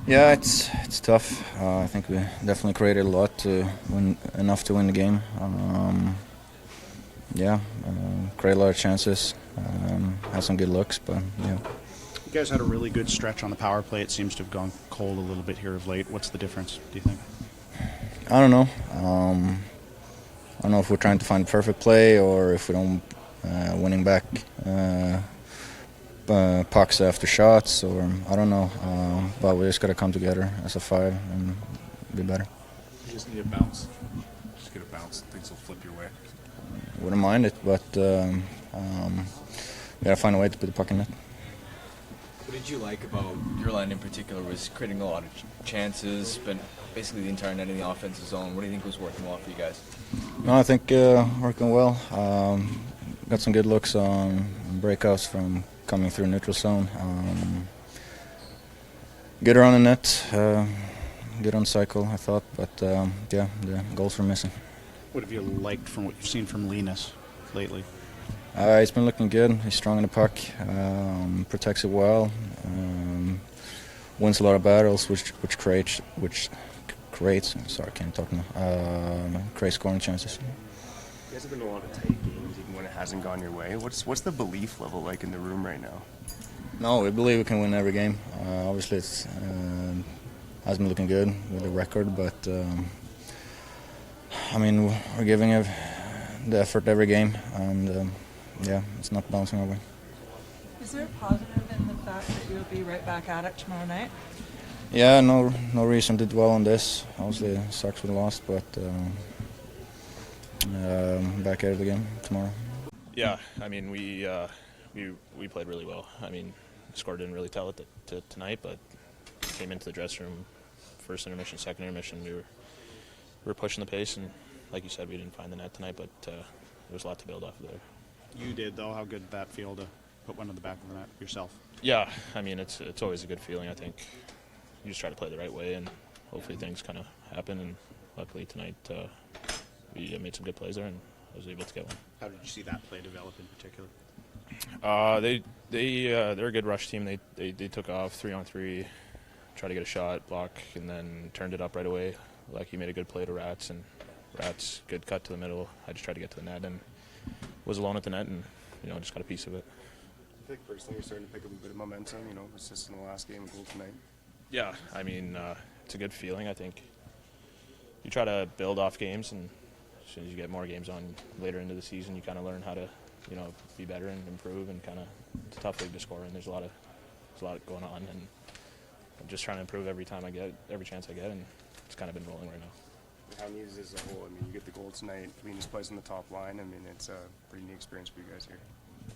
Yeah, it's tough. I think we definitely created a lot to win, enough to win the game. Yeah, create a lot of chances. Had some good looks, but yeah. You guys had a really good stretch on the power play. It seems to have gone cold a little bit here of late. What's the difference, do you think? I don't know. I don't know if we're trying to find the perfect play or if we don't winning back pucks after shots, or I don't know. But we just got to come together as a five and be better. You just need a bounce. Just get a bounce. Things will flip your way. Wouldn't mind it, but we got to find a way to put the puck in net. What did you like about your line in particular? Was creating a lot of chances, but basically the entire net in the offensive zone. What do you think was working well for you guys? No, I think working well. Got some good looks on breakouts from coming through neutral zone. Good around the net, good on cycle, I thought, but yeah, the goals were missing. What have you liked from what you've seen from Elias lately? He's been looking good. He's strong in the puck, protects it well, wins a lot of battles, which creates. Sorry, I can't talk now. Creates scoring chances. You guys have been in a lot of tight games, even when it hasn't gone your way. What's the belief level like in the room right now? No, we believe we can win every game. Obviously, it has been looking good with the record, but I mean, we're giving the effort every game, and yeah, it's not bouncing our way. Is there a positive in the fact that you'll be right back at it tomorrow night? Yeah, no reason to dwell on this. Obviously, it sucks we lost, but back at it again tomorrow. Yeah, I mean, we played really well. I mean, the score didn't really tell it tonight, but came into the dressing room, first intermission, second intermission, we were pushing the pace, and like you said, we didn't find the net tonight, but there was a lot to build off of there. You did, though. How good did that feel to put one in the back of the net yourself? Yeah, I mean, it's always a good feeling. I think you just try to play the right way, and hopefully things kind of happen, and luckily tonight we made some good plays there, and I was able to get one. How did you see that play develop in particular? They're a good rush team. They took off 3-on-3, tried to get a shot, block, and then turned it up right away. Like he made a good play to Rats, and Rats good cut to the middle. I just tried to get to the net and was alone at the net, and just got a piece of it. I think personally you're starting to pick up a bit of momentum. Assists in the last game, goal tonight. Yeah, I mean it's a good feeling. I think you try to build off games, and as soon as you get more games on later into the season, you kind of learn how to be better and improve, and kind of it's a tough league to score, and there's a lot going on, and I'm just trying to improve every chance I get, and it's kind of been rolling right now. How neat is this as a whole? I mean, you get the goal tonight. Elias plays on the top line. I mean, it's a pretty neat experience for you guys here.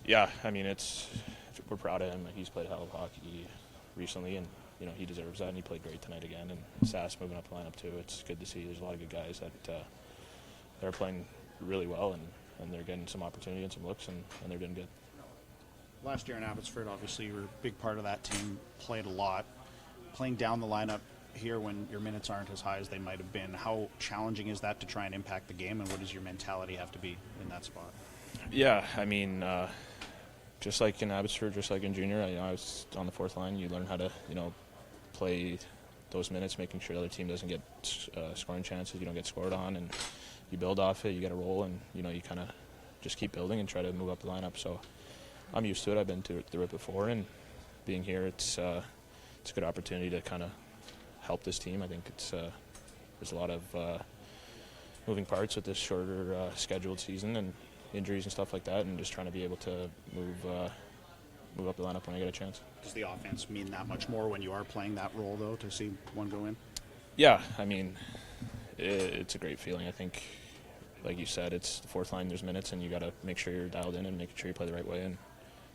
Yeah, I mean, we're proud of him. He's played a hell of hockey recently, and he deserves that, and he played great tonight again. And Sass moving up the lineup too. It's good to see. There's a lot of good guys that they're playing really well, and they're getting some opportunity and some looks, and they're doing good. Last year in Abbotsford, obviously, you were a big part of that team, played a lot. Playing down the lineup here when your minutes aren't as high as they might have been, how challenging is that to try and impact the game, and what does your mentality have to be in that spot? Yeah, I mean, just like in Abbotsford, just like in junior, I was on the fourth line. You learn how to, play those minutes, making sure the other team doesn't get scoring chances. You don't get scored on, and you build off it. You get a roll, and you kind of just keep building and try to move up the lineup. So I'm used to it. I've been through it before, and being here, it's a good opportunity to kind of help this team. I think there's a lot of moving parts with this shorter scheduled season and injuries and stuff like that, and just trying to be able to move up the lineup when I get a chance. Does the offense mean that much more when you are playing that role, though, to see one go in? Yeah, I mean, it's a great feeling. I think, like you said, it's the fourth line. There's minutes, and you got to make sure you're dialed in and making sure you play the right way. And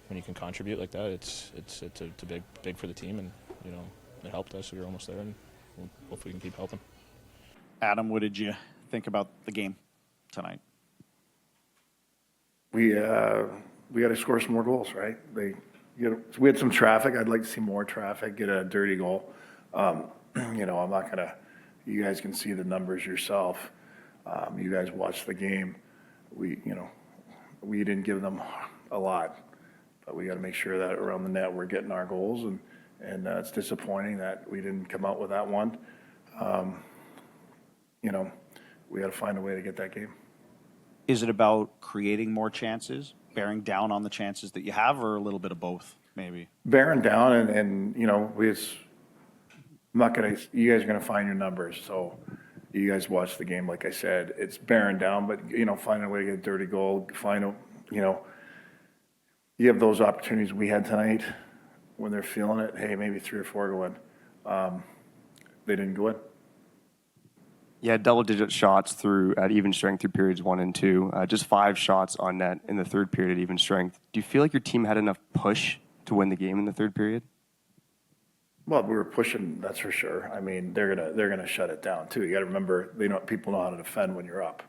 when you can contribute like that, it's a big for the team, and it helped us. We were almost there, and hopefully we can keep helping. Adam, what did you think about the game tonight? We got to score some more goals, right? We had some traffic. I'd like to see more traffic. Get a dirty goal. I'm not gonna. You guys can see the numbers yourself. You guys watched the game. We didn't give them a lot, but we got to make sure that around the net we're getting our goals, and And it's disappointing that we didn't come out with that one. You know, we got to find a way to get that game. Is it about creating more chances, bearing down on the chances that you have, or a little bit of both, maybe? Bearing down and you know, I'm not going to, you guys are going to find your numbers. So you guys watch the game, like I said, it's bearing down, but, you know, finding a way to get a dirty goal, you know, you have those opportunities we had tonight when they're feeling it. Hey, maybe 3 or 4 go in. They didn't go in. Yeah, double-digit shots through at even strength through periods 1 and 2. Just 5 shots on net in the third period at even strength. Do you feel like your team had enough push to win the game in the third period? Well, we were pushing, that's for sure. I mean, they're gonna shut it down too. You got to remember, people know how to defend when you're up.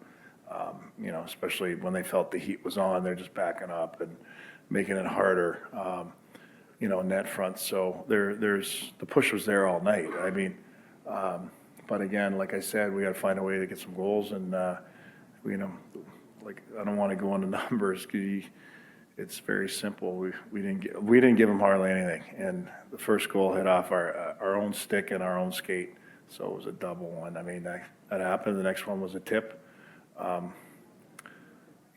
You know, especially when they felt the heat was on, they're just backing up and making it harder. You know, net front. So there's the push was there all night. I mean, but again, like I said, we got to find a way to get some goals, and you know, like I don't want to go into numbers because it's very simple. We didn't give them hardly anything, and the first goal hit off our own stick and our own skate, so it was a double one. I mean that happened. The next one was a tip. You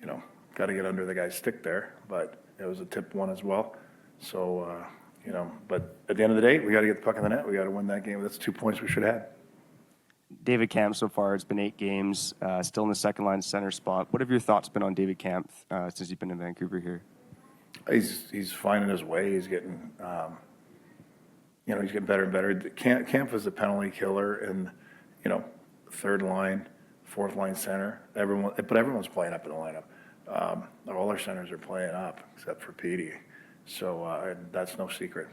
know, got to get under the guy's stick there, but it was a tip one as well. So you know, but at the end of the day, we got to get the puck in the net. We got to win that game. That's 2 points we should have had. David Camp so far, it's been 8 games, still in the second line center spot. What have your thoughts been on David Camp since he's been in Vancouver here? He's finding his way. He's getting, you know, he's getting better and better. Camp is a penalty killer in, you know, third line, fourth line center. Everyone's playing up in the lineup. All our centers are playing up except for Petey. So that's no secret.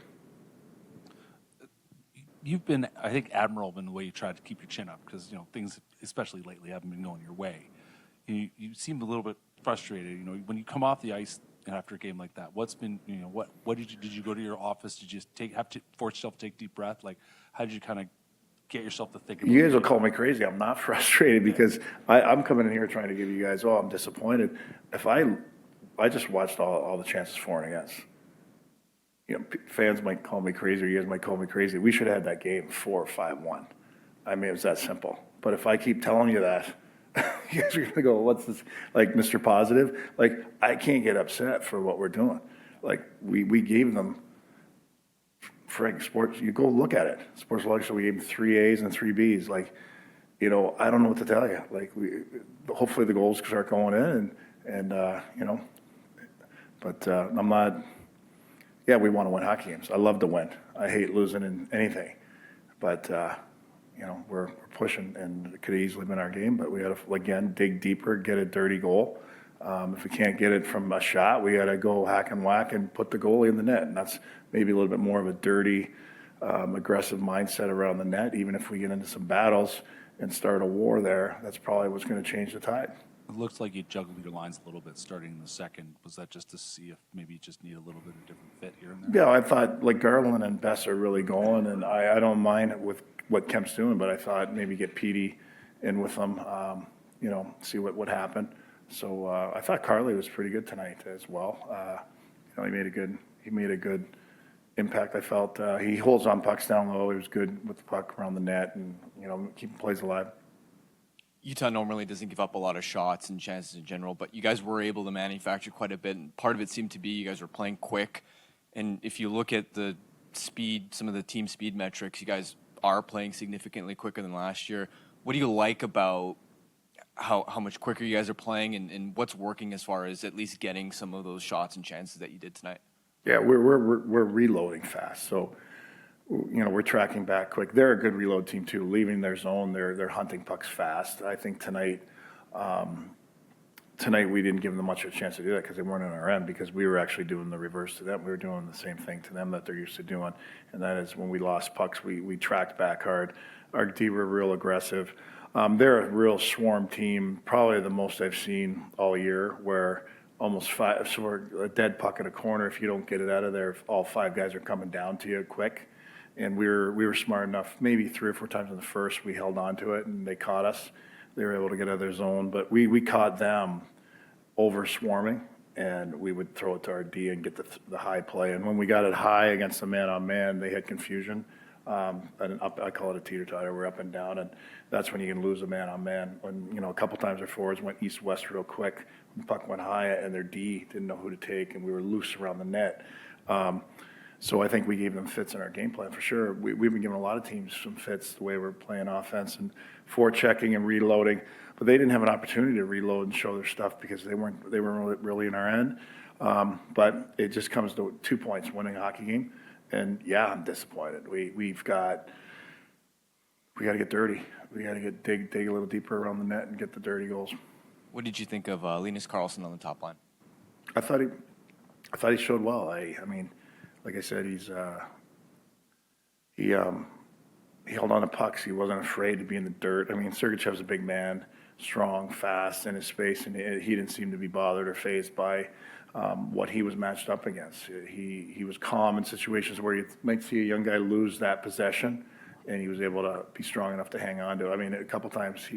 You've been, I think, admirable in the way you try to keep your chin up because, you know, things, especially lately, haven't been going your way. You seemed a little bit frustrated. You know, when you come off the ice after a game like that, what's been, you know, what did you go to your office? Did you just have to force yourself to take deep breath? Like, how did you kind of get yourself to think about You guys will call me crazy. I'm not frustrated because I'm coming in here trying to give you guys, I'm disappointed. If I just watched all the chances for and against. You know, fans might call me crazy, or you guys might call me crazy. We should have had that game 4-5-1. I mean, it was that simple. But if I keep telling you that, you guys are going to go, what's this? Like, Mr. Positive? Like, I can't get upset for what we're doing. Like, we gave them, Frank, sports, you go look at it. Sports Logic, so we gave them 3 A's and 3 B's. Like, you know, I don't know what to tell you. Like, hopefully the goals start going in, and you know, but I'm not. Yeah, we want to win hockey games. I love to win. I hate losing in anything. But, you know, we're pushing, and it could have easily been our game, but we got to, again, dig deeper, get a dirty goal. If we can't get it from a shot, we got to go hack and whack and put the goalie in the net. And that's maybe a little bit more of a dirty, aggressive mindset around the net. Even if we get into some battles and start a war there, that's probably what's going to change the tide. It looks like you juggled your lines a little bit starting in the second. Was that just to see if maybe you just need a little bit of different fit here and there? Yeah, I thought like Garland and Bess are really going, and I don't mind with what Kemp's doing, but I thought maybe get Petey in with them, you know, see what would happen. So I thought Carly was pretty good tonight as well. You know, he made a good impact. I felt he holds on pucks down low. He was good with the puck around the net, and you know, keeping plays alive. Utah normally doesn't give up a lot of shots and chances in general, but you guys were able to manufacture quite a bit, and part of it seemed to be you guys were playing quick. And if you look at the speed, some of the team speed metrics, you guys are playing significantly quicker than last year. What do you like about how much quicker you guys are playing, and what's working as far as at least getting some of those shots and chances that you did tonight? Yeah, we're reloading fast, so you know, we're tracking back quick. They're a good reload team too. Leaving their zone, they're hunting pucks fast. I think tonight we didn't give them much of a chance to do that because they weren't on our end, because we were actually doing the reverse to them. We were doing the same thing to them that they're used to doing, and that is when we lost pucks, we tracked back hard. Our D were real aggressive. They're a real swarm team, probably the most I've seen all year, where almost 5, so we're a dead puck in a corner. If you don't get it out of there, all 5 guys are coming down to you quick. And we were smart enough, maybe 3 or 4 times in the first, we held on to it, and they caught us. They were able to get out of their zone. But we caught them over swarming, and we would throw it to our D and get the high play. And when we got it high against the man-on-man, they had confusion. And I call it a teeter-totter. We're up and down, and that's when you can lose a man-on-man. When, a couple times our forwards went east-west real quick, the puck went high, and their D didn't know who to take, and we were loose around the net. So I think we gave them fits in our game plan for sure. We've been giving a lot of teams some fits the way we're playing offense and forechecking and reloading, but they didn't have an opportunity to reload and show their stuff because they weren't really in our end. But it just comes to 2 points, winning a hockey game, and yeah, I'm disappointed. We got to get dirty. We got to dig a little deeper around the net and get the dirty goals. What did you think of Linus Karlsson on the top line? I thought he showed well. I mean, like I said, he held on to pucks. He wasn't afraid to be in the dirt. I mean, Sergachev's a big man, strong, fast in his space, and he didn't seem to be bothered or fazed by what he was matched up against. He was calm in situations where you might see a young guy lose that possession, and he was able to be strong enough to hang on to it. I mean, a couple times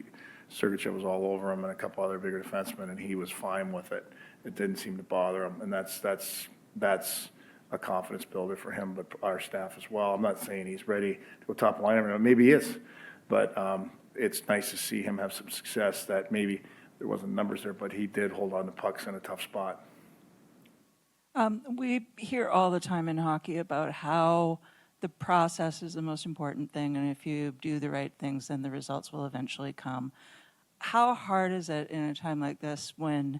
Sergachev was all over him and a couple other bigger defensemen, and he was fine with it. It didn't seem to bother him, and that's a confidence builder for him, but our staff as well. I'm not saying he's ready to go top line. Maybe he is, but it's nice to see him have some success that maybe there wasn't numbers there, but he did hold on to pucks in a tough spot. We hear all the time in hockey about how the process is the most important thing, and if you do the right things, then the results will eventually come. How hard is it in a time like this when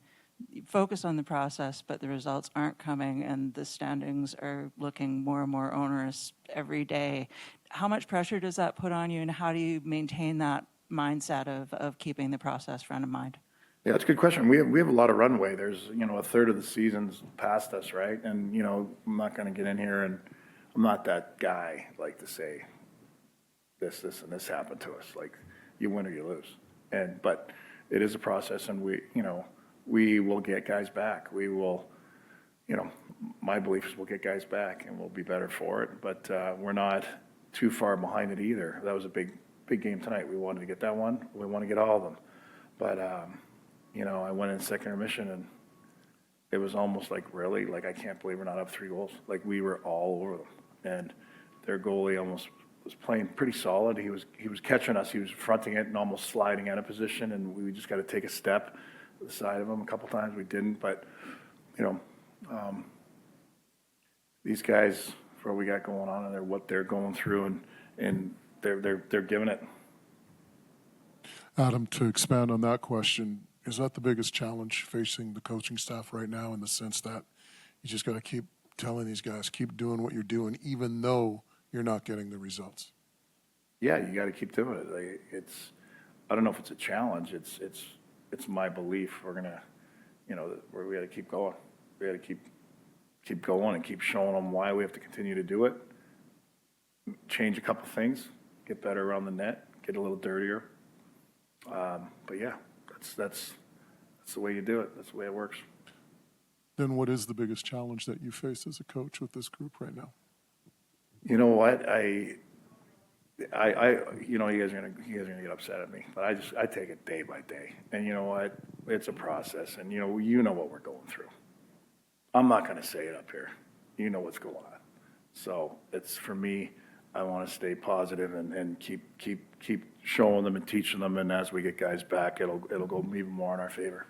you focus on the process, but the results aren't coming and the standings are looking more and more onerous every day? How much pressure does that put on you, and how do you maintain that mindset of keeping the process front of mind? Yeah, that's a good question. We have a lot of runway. There's, a third of the season's past us, right? And, I'm not going to get in here, and I'm not that guy like to say this, and this happened to us. Like, you win or you lose. But it is a process, and we will get guys back. We will, my belief is we'll get guys back and we'll be better for it. But we're not too far behind it either. That was a big game tonight. We wanted to get that one. We want to get all of them. But, I went in second intermission and it was almost like, really? Like, I can't believe we're not up 3 goals. Like, we were all over them. And their goalie almost was playing pretty solid. He was catching us. He was fronting it and almost sliding out of position, and we just got to take a step to the side of him. A couple times we didn't, but these guys, for what we got going on in there, what they're going through, and they're giving it. Adam, to expand on that question, is that the biggest challenge facing the coaching staff right now, in the sense that you just got to keep telling these guys, keep doing what you're doing, even though you're not getting the results? Yeah, you got to keep doing it. Like, I don't know if it's a challenge. It's my belief. We're gonna, we got to keep going. We got to keep going and keep showing them why we have to continue to do it. Change a couple things, get better around the net, get a little dirtier. But yeah, that's the way you do it. That's the way it works. Then what is the biggest challenge that you face as a coach with this group right now? You know what? you guys are gonna get upset at me, but I take it day by day. And you know what? It's a process, and you know what we're going through. I'm not gonna say it up here. You know what's going on. So it's, for me, I want to stay positive and keep showing them and teaching them, and as we get guys back, it'll go even more in our favor.